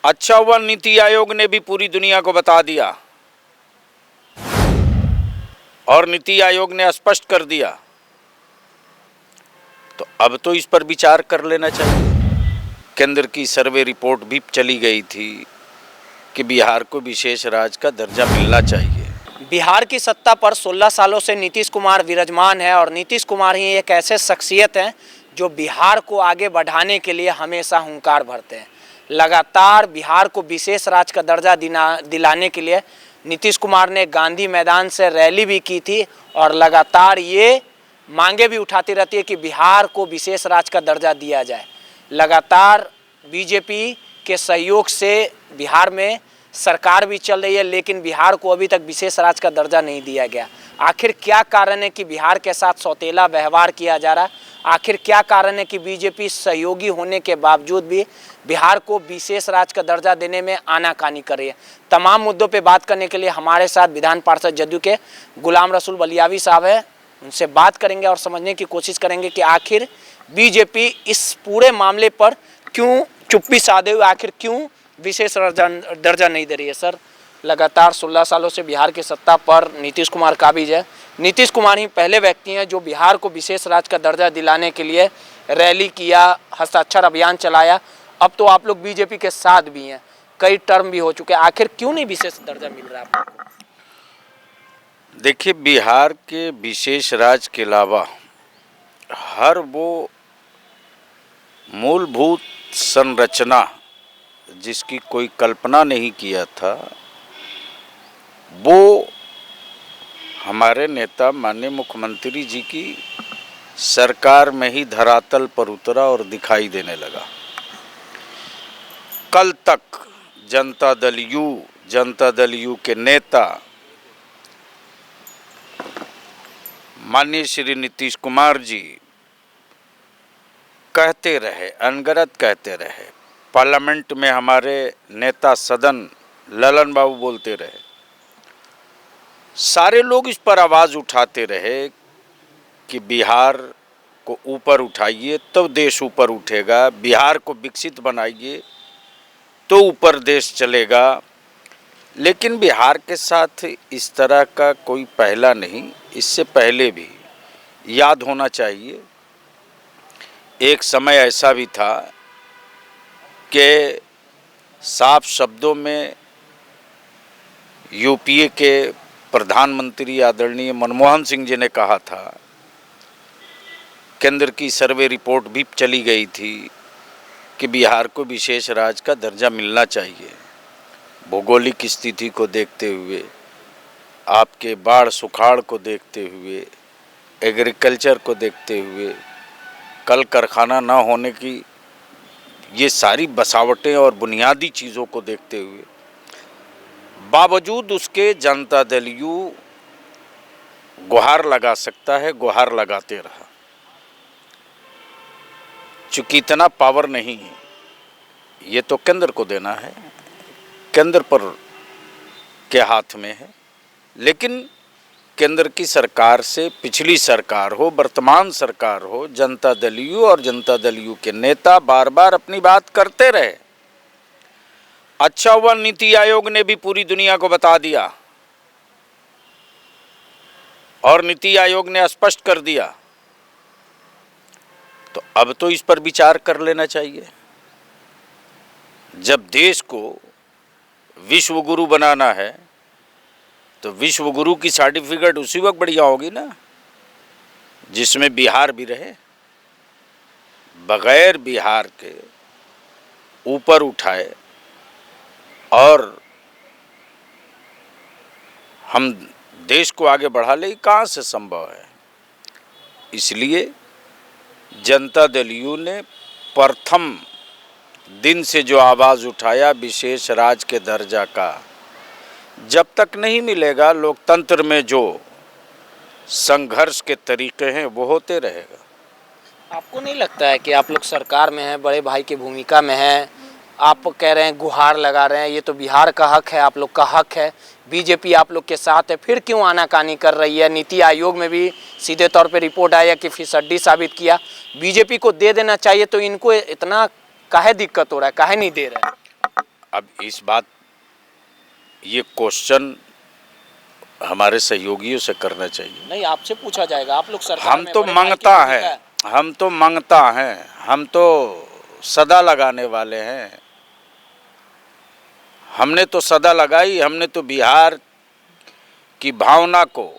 अच्छा हुआ नीति आयोग ने भी पूरी दुनिया को बता दिया और नीति आयोग ने स्पष्ट कर दिया, तो अब तो इस पर विचार कर लेना चाहिए। केंद्र की सर्वे रिपोर्ट भी चली गई थी कि बिहार को विशेष राज्य का दर्जा मिलना चाहिए। बिहार की सत्ता पर 16 सालों से नीतीश कुमार विराजमान है और नीतीश कुमार ही एक ऐसे शख्सियत हैं जो बिहार को आगे बढ़ाने के लिए हमेशा हुंकार भरते हैं। लगातार बिहार को विशेष राज्य का दर्जा दिलाने के लिए नीतीश कुमार ने गांधी मैदान से रैली भी की थी और लगातार ये मांगे भी उठाती रहती है कि बिहार को विशेष राज्य का दर्जा दिया जाए। लगातार बीजेपी के सहयोग से बिहार में सरकार भी चल रही है, लेकिन बिहार को अभी तक विशेष राज्य का दर्जा नहीं दिया गया। आखिर क्या कारण है कि बिहार के साथ सौतेला व्यवहार किया जा रहा है? आखिर क्या कारण है कि बीजेपी सहयोगी होने के बावजूद भी बिहार को विशेष राज्य का दर्जा देने में आनाकानी कर रही है? तमाम मुद्दों पे बात करने के लिए हमारे साथ विधान पार्षद जदयू के गुलाम रसूल बलियावी साहब हैं। उनसे बात करेंगे और समझने की कोशिश करेंगे कि आखिर बीजेपी इस पूरे मामले पर क्यों चुप्पी साधे हुए, आखिर क्यों विशेष दर्जा नहीं दे रही है। सर, लगातार 16 सालों से बिहार की सत्ता पर नीतीश कुमार काबिज है। नीतीश कुमार ही पहले व्यक्ति हैं जो बिहार को विशेष राज्य का दर्जा दिलाने के लिए रैली किया, हस्ताक्षर अभियान चलाया। अब तो आप लोग बीजेपी के साथ भी हैं, कई टर्म भी हो चुके हैं। आखिर क्यों नहीं विशेष दर्जा मिल रहा है आपको? देखिए, बिहार के विशेष राज्य के अलावा हर वो मूलभूत संरचना जिसकी कोई कल्पना नहीं किया था, वो हमारे नेता माननीय मुख्यमंत्री जी की सरकार में ही धरातल पर उतरा और दिखाई देने लगा। कल तक जनता दल यू के नेता माननीय श्री नीतीश कुमार जी कहते रहे, अनगनत कहते रहे। पार्लियामेंट में हमारे नेता सदन ललन बाबू बोलते रहे, सारे लोग इस पर आवाज़ उठाते रहे कि बिहार को ऊपर उठाइए तो देश ऊपर उठेगा, बिहार को विकसित बनाइए तो ऊपर देश चलेगा। लेकिन बिहार के साथ इस तरह का कोई पहला नहीं, इससे पहले भी याद होना चाहिए। एक समय ऐसा भी था कि साफ शब्दों में यूपीए के प्रधानमंत्री आदरणीय मनमोहन सिंह जी ने कहा था, केंद्र की सर्वे रिपोर्ट भी चली गई थी कि बिहार को विशेष राज्य का दर्जा मिलना चाहिए। भौगोलिक स्थिति को देखते हुए, आपके बाढ़ सुखाड़ को देखते हुए, एग्रीकल्चर को देखते हुए, कल कारखाना ना होने की ये सारी बसावटें और बुनियादी चीज़ों को देखते हुए, बावजूद उसके जनता दल यू गुहार लगा सकता है, गुहार लगाते रहा। चूँकि इतना पावर नहीं है, ये तो केंद्र को देना है, केंद्र पर के हाथ में है। लेकिन केंद्र की सरकार से पिछली सरकार हो, वर्तमान सरकार हो, जनता दल यू और जनता दल यू के नेता बार बार अपनी बात करते रहे। अच्छा हुआ नीति आयोग ने भी पूरी दुनिया को बता दिया और नीति आयोग ने स्पष्ट कर दिया, तो अब तो इस पर विचार कर लेना चाहिए। जब देश को विश्व गुरु बनाना है तो विश्व गुरु की सर्टिफिकेट उसी वक्त बढ़िया होगी ना जिसमें बिहार भी रहे। बगैर बिहार के ऊपर उठाए और हम देश को आगे बढ़ा ले, कहाँ से संभव है? इसलिए जनता दल यू ने प्रथम दिन से जो आवाज़ उठाया विशेष राज्य के दर्जा का, जब तक नहीं मिलेगा लोकतंत्र में जो संघर्ष के तरीके हैं वो होते रहेगा। आपको नहीं लगता है कि आप लोग सरकार में हैं, बड़े भाई की भूमिका में हैं, आप कह रहे हैं गुहार लगा रहे हैं, ये तो बिहार का हक है, आप लोग का हक है, बीजेपी आप लोग के साथ है, फिर क्यों आनाकानी कर रही है? नीति आयोग में भी सीधे तौर पे रिपोर्ट आया कि फिसड्डी साबित किया। बीजेपी को दे देना चाहिए, तो इनको इतना काहे दिक्कत हो रहा है, काहे नहीं दे रहे हैं? अब इस बात ये क्वेश्चन हमारे सहयोगियों से करना चाहिए। नहीं, आपसे पूछा जाएगा, आप लोग सरकार हम में तो बड़े भाई की मांगता भूमिका है, हम तो मांगता हैं, हम तो सदा लगाने वाले हैं। हमने तो सदा लगाई, हमने तो बिहार की भावना को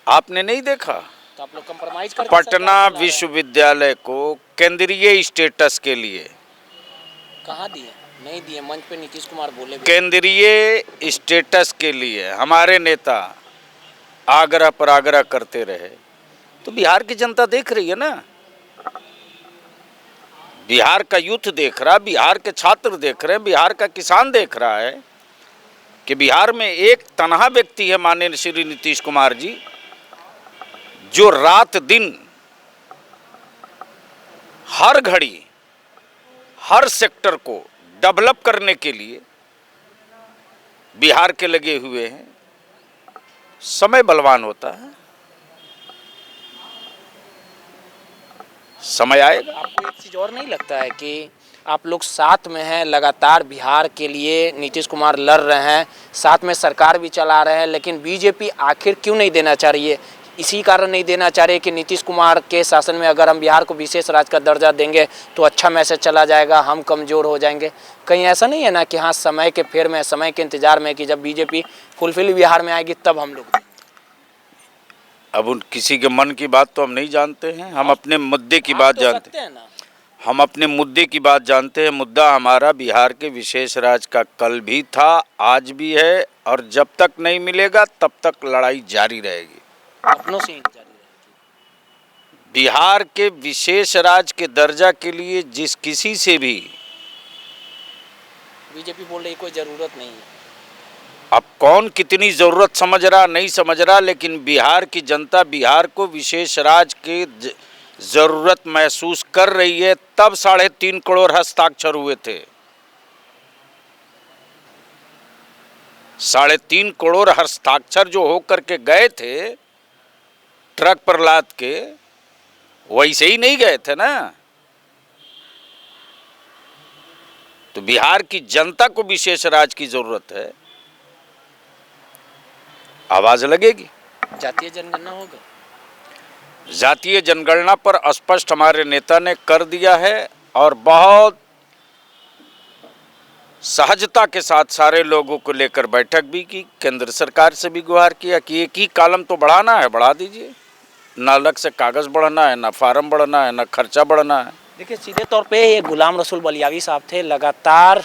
आपने नहीं देखा। तो आप लोग कंप्रोमाइज करके पटना सरकार चला रहे हैं। विश्वविद्यालय को केंद्रीय स्टेटस के लिए कहाँ दिए? नहीं दिए, मंच पे नीतीश कुमार बोले भी। केंद्रीय स्टेटस के लिए हमारे नेता आग्रह पर आग्रह करते रहे, तो बिहार की जनता देख रही है ना, बिहार का यूथ देख रहा, बिहार के छात्र देख रहे हैं, बिहार का किसान देख रहा है कि बिहार में एक तनहा व्यक्ति है माननीय श्री नीतीश कुमार जी, जो रात दिन हर घड़ी हर सेक्टर को डेवलप करने के लिए बिहार के लगे हुए हैं। समय बलवान होता है, समय आएगा। आपको एक चीज़ और नहीं लगता है कि आप लोग साथ में हैं, लगातार बिहार के लिए नीतीश कुमार लड़ रहे हैं, साथ में सरकार भी चला रहे हैं, लेकिन बीजेपी आखिर क्यों नहीं देना चाह रही है? इसी कारण नहीं देना चाह रही कि नीतीश कुमार के शासन में अगर हम बिहार को विशेष राज्य का दर्जा देंगे तो अच्छा मैसेज चला जाएगा, हम कमज़ोर हो जाएंगे। कहीं ऐसा नहीं है ना कि हाँ, समय के फेर में, समय के इंतजार में कि जब बीजेपी फुलफिल बिहार में आएगी तब हम लोग। अब उन किसी के मन की बात तो हम नहीं जानते हैं, हम अपने मुद्दे की बात जानते हैं। हम अपने मुद्दे की बात जानते हैं। मुद्दा हमारा बिहार के विशेष राज्य का कल भी था, आज भी है, और जब तक नहीं मिलेगा तब तक लड़ाई जारी रहेगी, अपनों से जारी रहेगी। बिहार के विशेष राज्य के दर्जा के लिए जिस किसी से भी बीजेपी बोल रही कोई ज़रूरत नहीं है। अब कौन कितनी ज़रूरत समझ रहा नहीं समझ रहा, लेकिन बिहार की जनता बिहार को विशेष राज्य की ज़रूरत महसूस कर रही है। तब 3.5 करोड़ हस्ताक्षर हुए थे, 3.5 करोड़ हस्ताक्षर जो होकर के गए थे ट्रक पर लाद के, वैसे ही नहीं गए थे ना। तो बिहार की जनता को विशेष राज्य की जरूरत है, आवाज लगेगी। जातीय जनगणना होगा, जातीय जनगणना पर स्पष्ट हमारे नेता ने कर दिया है, और बहुत सहजता के साथ सारे लोगों को लेकर बैठक भी की, केंद्र सरकार से भी गुहार किया कि एक ही कॉलम तो बढ़ाना है, बढ़ा दीजिए, ना अलग से कागज बढ़ाना है, ना फार्म बढ़ाना है, ना खर्चा बढ़ाना है। देखिए सीधे तौर पे ये गुलाम रसूल बलियावी साहब थे। लगातार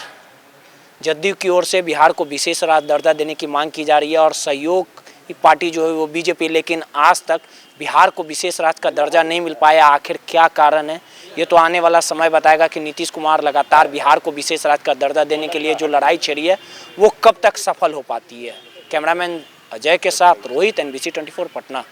जदयू की ओर से बिहार को विशेष राज्य दर्जा देने की मांग की जा रही है और सहयोग की पार्टी जो है वो बीजेपी, लेकिन आज तक बिहार को विशेष राज्य का दर्जा नहीं मिल पाया। आखिर क्या कारण है, ये तो आने वाला समय बताएगा कि नीतीश कुमार लगातार बिहार को विशेष राज्य का दर्जा देने के लिए जो लड़ाई छेड़ी है वो कब तक सफल हो पाती है। कैमरामैन अजय के साथ रोहित, NBC 24 पटना।